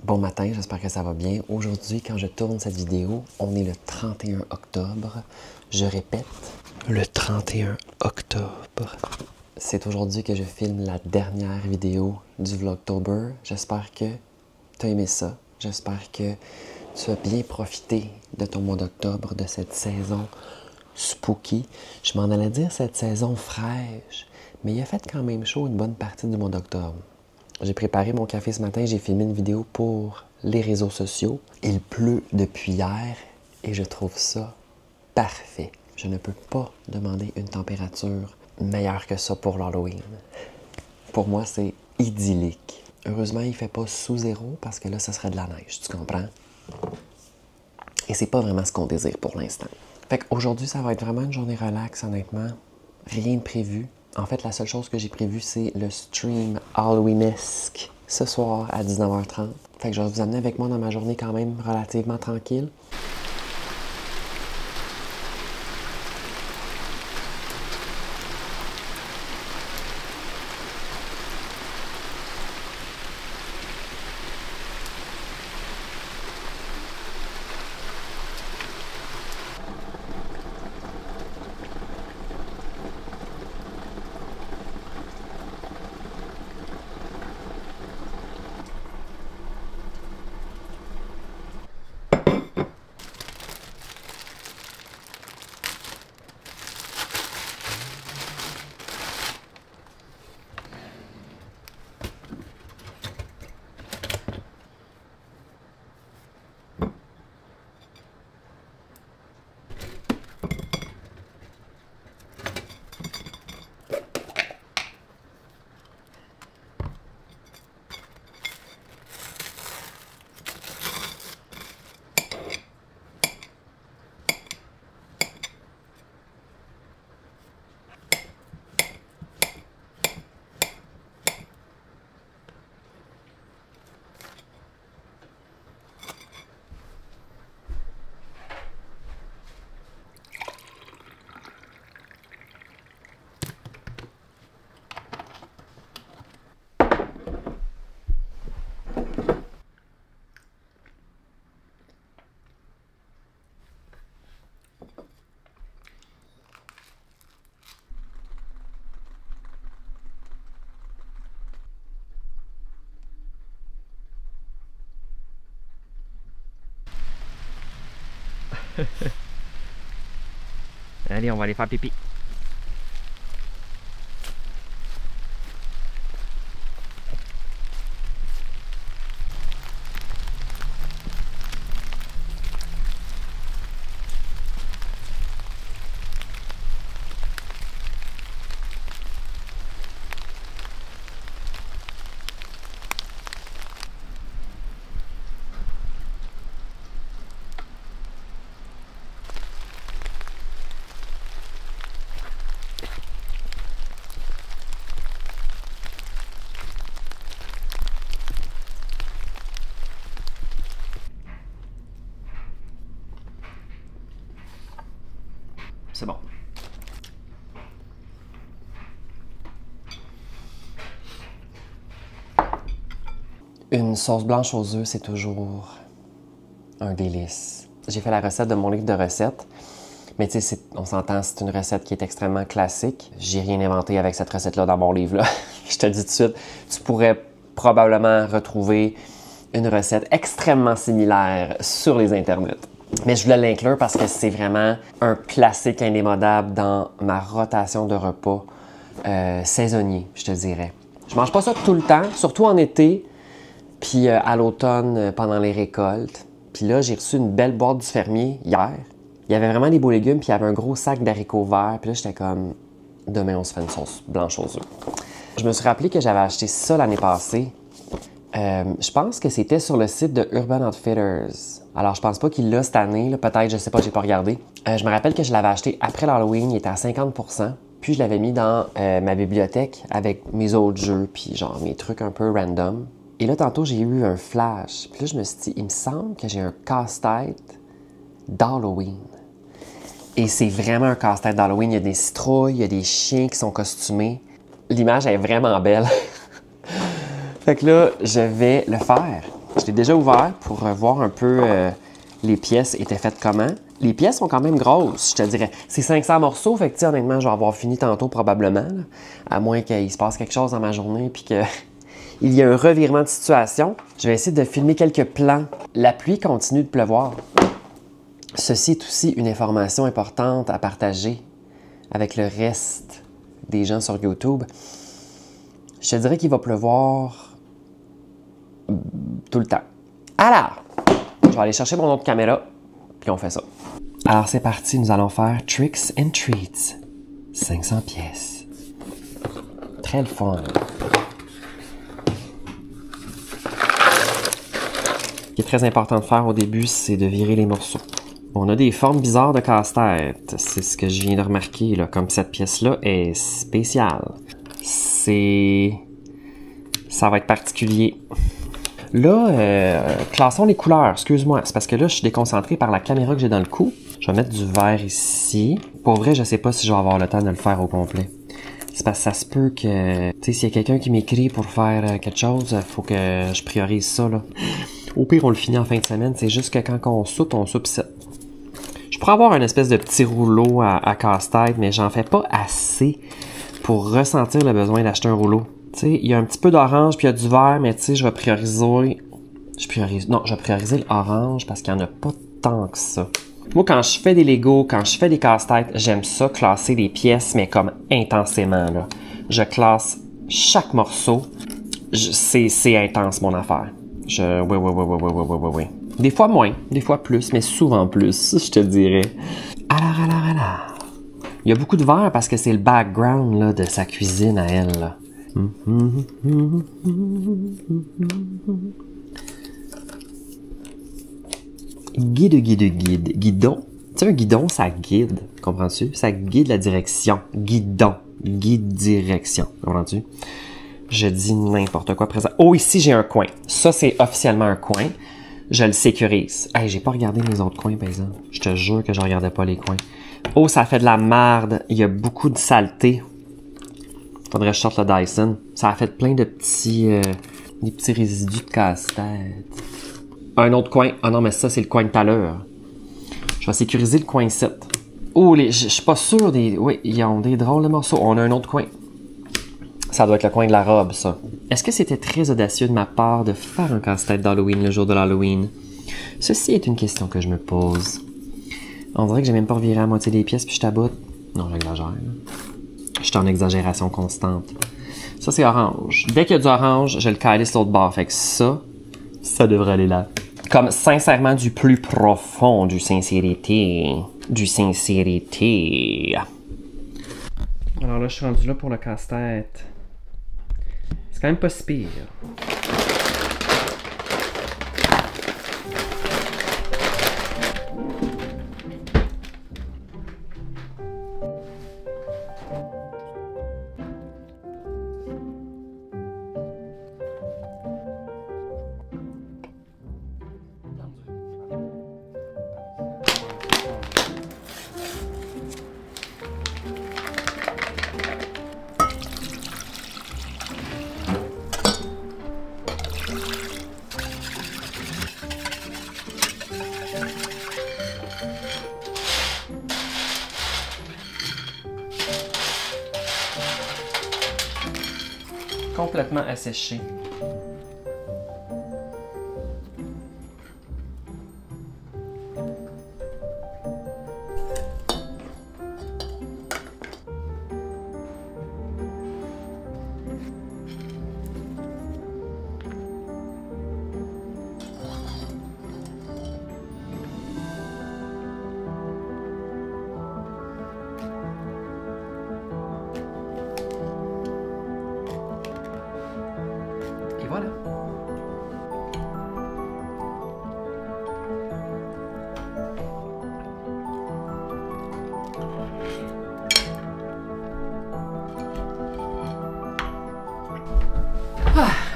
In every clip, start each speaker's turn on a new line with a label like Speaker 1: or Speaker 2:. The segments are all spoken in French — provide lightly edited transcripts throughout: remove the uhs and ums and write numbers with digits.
Speaker 1: Bon matin, j'espère que ça va bien. Aujourd'hui, quand je tourne cette vidéo, on est le 31 octobre. Je répète, le 31 octobre. C'est aujourd'hui que je filme la dernière vidéo du Vlogtober. J'espère que tu as aimé ça. J'espère que tu as bien profité de ton mois d'octobre, de cette saison spooky. Je m'en allais dire cette saison fraîche, mais il a fait quand même chaud une bonne partie du mois d'octobre. J'ai préparé mon café ce matin, j'ai filmé une vidéo pour les réseaux sociaux. Il pleut depuis hier et je trouve ça parfait. Je ne peux pas demander une température meilleure que ça pour l'Halloween. Pour moi, c'est idyllique. Heureusement, il ne fait pas sous zéro parce que là, ça serait de la neige, tu comprends? Et c'est pas vraiment ce qu'on désire pour l'instant. Fait qu'aujourd'hui, ça va être vraiment une journée relax, honnêtement. Rien de prévu. En fait, la seule chose que j'ai prévue, c'est le stream Halloweenesque ce soir à 19h30. Fait que je vais vous amener avec moi dans ma journée quand même relativement tranquille.
Speaker 2: Allez, on va aller faire pipi. C'est bon.
Speaker 1: Une sauce blanche aux œufs, c'est toujours un délice. J'ai fait la recette de mon livre de recettes, mais tu sais, on s'entend, c'est une recette qui est extrêmement classique. J'ai rien inventé avec cette recette-là dans mon livre-là. Je te dis tout de suite, tu pourrais probablement retrouver une recette extrêmement similaire sur les internets. Mais je voulais l'inclure parce que c'est vraiment un classique indémodable dans ma rotation de repas saisonnier, je te dirais. Je mange pas ça tout le temps, surtout en été, puis à l'automne pendant les récoltes. Puis là, j'ai reçu une belle boîte du fermier hier. Il y avait vraiment des beaux légumes, puis il y avait un gros sac d'haricots verts. Puis là, j'étais comme, demain, on se fait une sauce blanche aux œufs. Je me suis rappelé que j'avais acheté ça l'année passée. Je pense que c'était sur le site de Urban Outfitters. Alors, je pense pas qu'il l'a cette année. Peut-être, je sais pas, j'ai pas regardé. Je me rappelle que je l'avais acheté après l'Halloween. Il était à 50%. Puis, je l'avais mis dans ma bibliothèque avec mes autres jeux, puis genre mes trucs un peu random. Et là, tantôt, j'ai eu un flash. Puis là, je me suis dit, il me semble que j'ai un casse-tête d'Halloween. Et c'est vraiment un casse-tête d'Halloween. Il y a des citrouilles, il y a des chiens qui sont costumés. L'image est vraiment belle. Fait que là, je vais le faire. Je l'ai déjà ouvert pour voir un peu les pièces étaient faites comment. Les pièces sont quand même grosses, je te dirais. C'est 500 morceaux, fait que honnêtement, je vais avoir fini tantôt probablement, là, à moins qu'il se passe quelque chose dans ma journée puis qu'il y ait un revirement de situation. Je vais essayer de filmer quelques plans. La pluie continue de pleuvoir. Ceci est aussi une information importante à partager avec le reste des gens sur YouTube. Je te dirais qu'il va pleuvoir tout le temps. Alors, je vais aller chercher mon autre caméra, puis on fait ça. Alors c'est parti, nous allons faire Tricks and Treats. 500 pièces. Très le fun. Ce qui est très important de faire au début, c'est de virer les morceaux. On a des formes bizarres de casse-tête. C'est ce que je viens de remarquer, là, comme cette pièce-là est spéciale. Ça va être particulier. Là, classons les couleurs, excuse-moi. C'est parce que là, je suis déconcentré par la caméra que j'ai dans le cou. Je vais mettre du vert ici. Pour vrai, je sais pas si je vais avoir le temps de le faire au complet. C'est parce que ça se peut que... Tu sais, s'il y a quelqu'un qui m'écrit pour faire quelque chose, faut que je priorise ça, là. Au pire, on le finit en fin de semaine. C'est juste que quand on soupe ça. Je pourrais avoir une espèce de petit rouleau à casse-tête, mais j'en fais pas assez pour ressentir le besoin d'acheter un rouleau. Tu sais, il y a un petit peu d'orange puis il y a du vert, mais tu sais, je vais prioriser l'orange parce qu'il n'y en a pas tant que ça. Moi, quand je fais des Legos, quand je fais des casse-têtes, j'aime ça classer les pièces, mais comme intensément, là. Je classe chaque morceau. C'est intense, mon affaire. Oui. Des fois moins, des fois plus, mais souvent plus, je te dirais. Alors. Il y a beaucoup de verre parce que c'est le background là, de sa cuisine à elle. Là. Guidon. Tu sais, un guidon, ça guide. Comprends-tu? Ça guide la direction. Guidon. Guide direction. Comprends-tu? Je dis n'importe quoi présent. Oh, ici, j'ai un coin. Ça, c'est officiellement un coin. Je le sécurise. Hey, j'ai pas regardé mes autres coins, par exemple. Je te jure que je regardais pas les coins. Oh, ça fait de la merde. Il y a beaucoup de saleté. Faudrait que je sorte le Dyson. Ça a fait plein de des petits résidus de casse-tête. Un autre coin. Ah non, mais ça, c'est le coin de tout à l'heure. Je vais sécuriser le coin 7. Oh, je suis pas sûr des... Oui, ils ont des drôles de morceaux. On a un autre coin. Ça doit être le coin de la robe, ça. Est-ce que c'était très audacieux de ma part de faire un casse-tête d'Halloween le jour de l'Halloween? Ceci est une question que je me pose. On dirait que j'ai même pas reviré à moitié des pièces puis je taboute. Non, j'exagère. Je suis en exagération constante. Ça, c'est orange. Dès qu'il y a du orange, je le calisse l'autre bord. Fait que ça devrait aller là. Comme sincèrement du plus profond du sincérité. Du sincérité. Alors là, je suis rendu là pour le casse-tête. C'est quand même pas si pire. Complètement asséché. Voilà.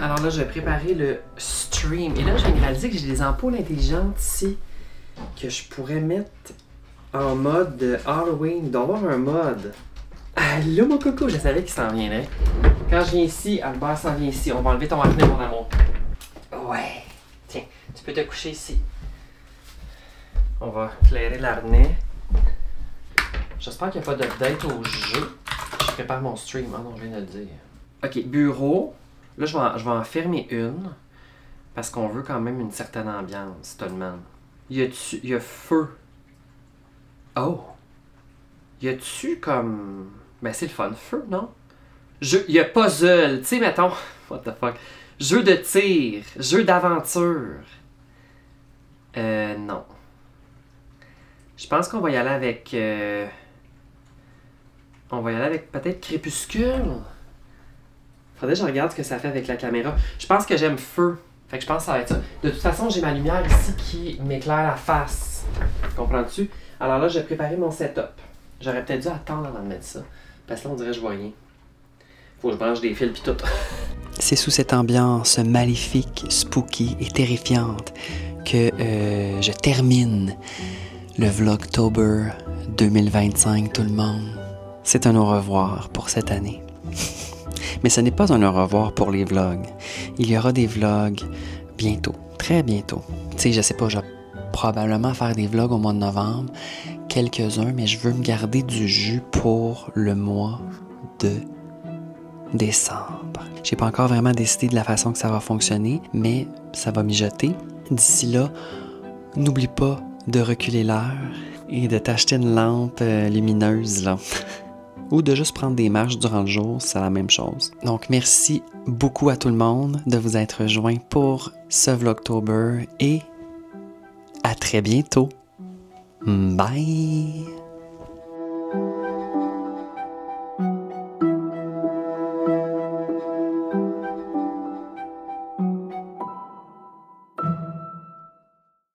Speaker 1: Alors là, je vais préparer le stream. Et là, je viens de réaliser que j'ai des ampoules intelligentes ici que je pourrais mettre en mode Halloween. Il doit y avoir un mode. Allô, mon coco, je savais qu'il s'en viendrait. Quand je viens ici, Albert s'en vient ici. On va enlever ton acné, mon amour. Ouais. Tu peux te coucher ici. On va clairer l'harnais. J'espère qu'il n'y a pas d'update au jeu. Je prépare mon stream. Ah non, je viens de le dire. Ok, bureau. Là, je vais en fermer une. Parce qu'on veut quand même une certaine ambiance, Stallman. Il y a feu. Oh! Y a-tu comme... Ben, c'est le fun. Feu, non? Il y a puzzle. Tu sais, mettons... What the fuck? Jeu de tir. Jeu d'aventure. Non. Je pense qu'on va y aller avec... On va y aller avec peut-être Crépuscule. Faudrait que je regarde ce que ça fait avec la caméra. Je pense que j'aime feu. Fait que je pense que ça va être ça. De toute façon, j'ai ma lumière ici qui m'éclaire la face. Comprends-tu? Alors là, j'ai préparé mon setup. J'aurais peut-être dû attendre avant de mettre ça. Parce que là, on dirait que je vois rien. Faut que je branche des fils pis tout.
Speaker 2: C'est sous cette ambiance maléfique, spooky et terrifiante que je termine le Vlogtober 2025, tout le monde. C'est un au revoir pour cette année. Mais ce n'est pas un au revoir pour les vlogs. Il y aura des vlogs bientôt, très bientôt. Tu sais, je sais pas, je vais probablement faire des vlogs au mois de novembre, quelques-uns, mais je veux me garder du jus pour le mois de décembre. J'ai pas encore vraiment décidé de la façon que ça va fonctionner, mais ça va mijoter. D'ici là, n'oublie pas de reculer l'heure et de t'acheter une lampe lumineuse, là. Ou de juste prendre des marches durant le jour, c'est la même chose. Donc, merci beaucoup à tout le monde de vous être rejoints pour ce Vlogtober et à très bientôt. Bye!